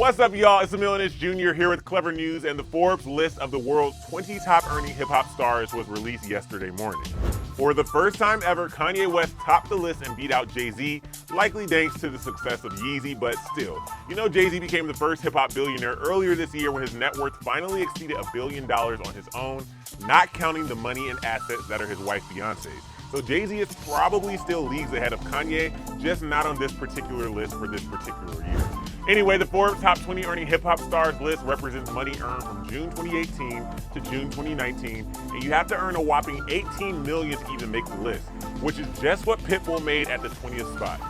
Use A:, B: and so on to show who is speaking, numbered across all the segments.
A: What's up, y'all? It's Emil Jr. here with Clever News, and the Forbes list of the world's 20 top earning hip-hop stars was released yesterday morning. For the first time ever, Kanye West topped the list and beat out Jay-Z, likely thanks to the success of Yeezy, but still. You know, Jay-Z became the first hip-hop billionaire earlier this year when his net worth finally exceeded $1 billion on his own, not counting the money and assets that are his wife Beyonce's. So Jay-Z is probably still leagues ahead of Kanye, just not on this particular list for this particular year. Anyway, the Forbes Top 20 Earning Hip Hop Stars list represents money earned from June 2018 to June 2019, and you have to earn a whopping $18 million to even make the list, which is just what Pitbull made at the 20th spot.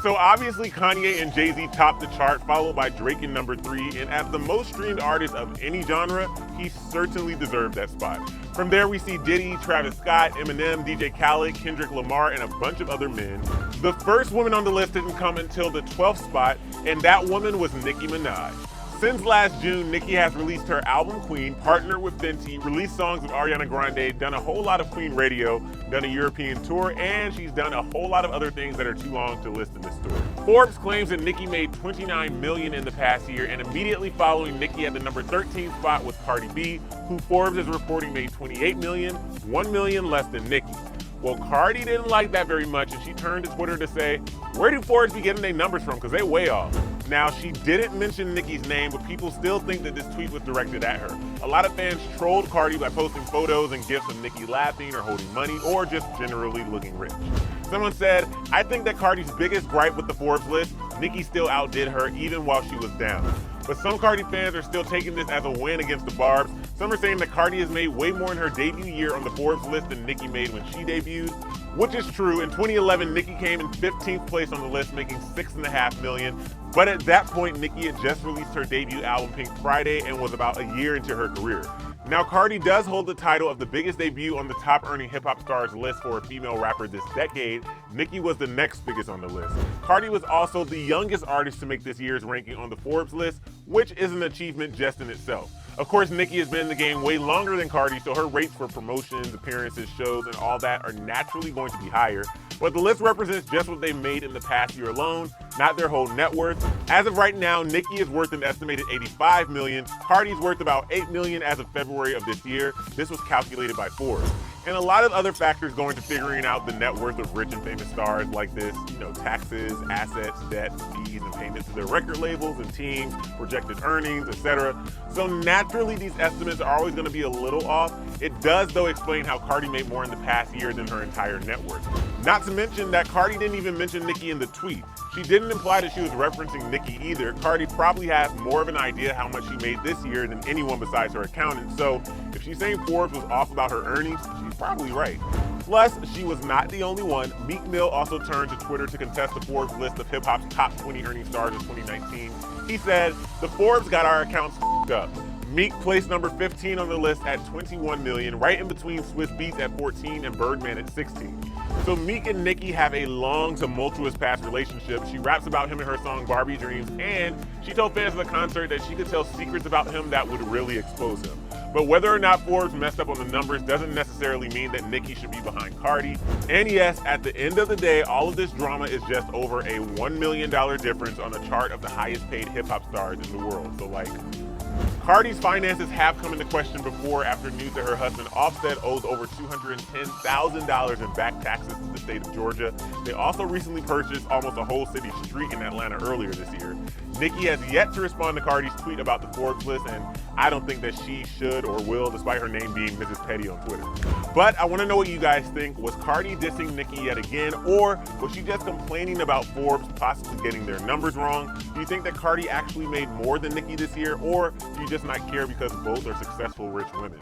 A: So obviously Kanye and Jay-Z topped the chart, followed by Drake in number 3, and as the most streamed artist of any genre, he certainly deserved that spot. From there, we see Diddy, Travis Scott, Eminem, DJ Khaled, Kendrick Lamar, and a bunch of other men. The first woman on the list didn't come until the 12th spot, and that woman was Nicki Minaj. Since last June, Nicki has released her album Queen, partnered with Fenty, released songs with Ariana Grande, done a whole lot of Queen radio, done a European tour, and she's done a whole lot of other things that are too long to list in this story. Forbes claims that Nicki made $29 million in the past year, and immediately following Nicki at the number 13 spot was Cardi B, who Forbes is reporting made $28 million, $1 million less than Nicki. Well, Cardi didn't like that very much, and she turned to Twitter to say, where do Forbes be getting their numbers from? Because they way off. Now, she didn't mention Nicki's name, but people still think that this tweet was directed at her. A lot of fans trolled Cardi by posting photos and gifs of Nicki laughing or holding money or just generally looking rich. Someone said, I think that Cardi's biggest gripe with the Forbes list, Nicki still outdid her even while she was down. But some Cardi fans are still taking this as a win against the Barbs. Some are saying that Cardi has made way more in her debut year on the Forbes list than Nicki made when she debuted, which is true. In 2011, Nicki came in 15th place on the list, making $6.5 million. But at that point, Nicki had just released her debut album, Pink Friday, and was about a year into her career. Now, Cardi does hold the title of the biggest debut on the top earning hip hop stars list for a female rapper this decade. Nicki was the next biggest on the list. Cardi was also the youngest artist to make this year's ranking on the Forbes list, which is an achievement just in itself. Of course, Nicki has been in the game way longer than Cardi, so her rates for promotions, appearances, shows, and all that are naturally going to be higher. But the list represents just what they've made in the past year alone, not their whole net worth. As of right now, Nicki is worth an estimated $85 million. Cardi's worth about $8 million as of February of this year. This was calculated by Forbes. And a lot of other factors go into figuring out the net worth of rich and famous stars like this, taxes, assets, debt, fees, and payments to their record labels and teams, projected earnings, etc. So naturally, these estimates are always going to be a little off. It does, though, explain how Cardi made more in the past year than her entire net worth. Not to mention that Cardi didn't even mention Nicki in the tweet. She didn't imply that she was referencing Nicki either. Cardi probably has more of an idea how much she made this year than anyone besides her accountant. So if she's saying Forbes was off about her earnings, she's probably right. Plus, she was not the only one. Meek Mill also turned to Twitter to contest the Forbes list of hip-hop's top 20 earning stars of 2019. He said, the Forbes got our accounts f***ed up. Meek placed number 15 on the list at $21 million, right in between Swiss Beats at 14 and Birdman at 16. So Meek and Nicki have a long, tumultuous past relationship. She raps about him in her song Barbie Dreams, and she told fans of the concert that she could tell secrets about him that would really expose him. But whether or not Forbes messed up on the numbers doesn't necessarily mean that Nicki should be behind Cardi. And yes, at the end of the day, all of this drama is just over a $1 million difference on a chart of the highest paid hip-hop stars in the world. So Cardi's finances have come into question before after news that her husband Offset owes over $210,000 in back taxes to the state of Georgia. They also recently purchased almost a whole city street in Atlanta earlier this year. Nicki has yet to respond to Cardi's tweet about the Forbes list, and I don't think that she should or will, despite her name being Mrs. Petty on Twitter. But I want to know what you guys think. Was Cardi dissing Nicki yet again, or was she just complaining about Forbes possibly getting their numbers wrong? Do you think that Cardi actually made more than Nicki this year, or do you just not care because both are successful rich women?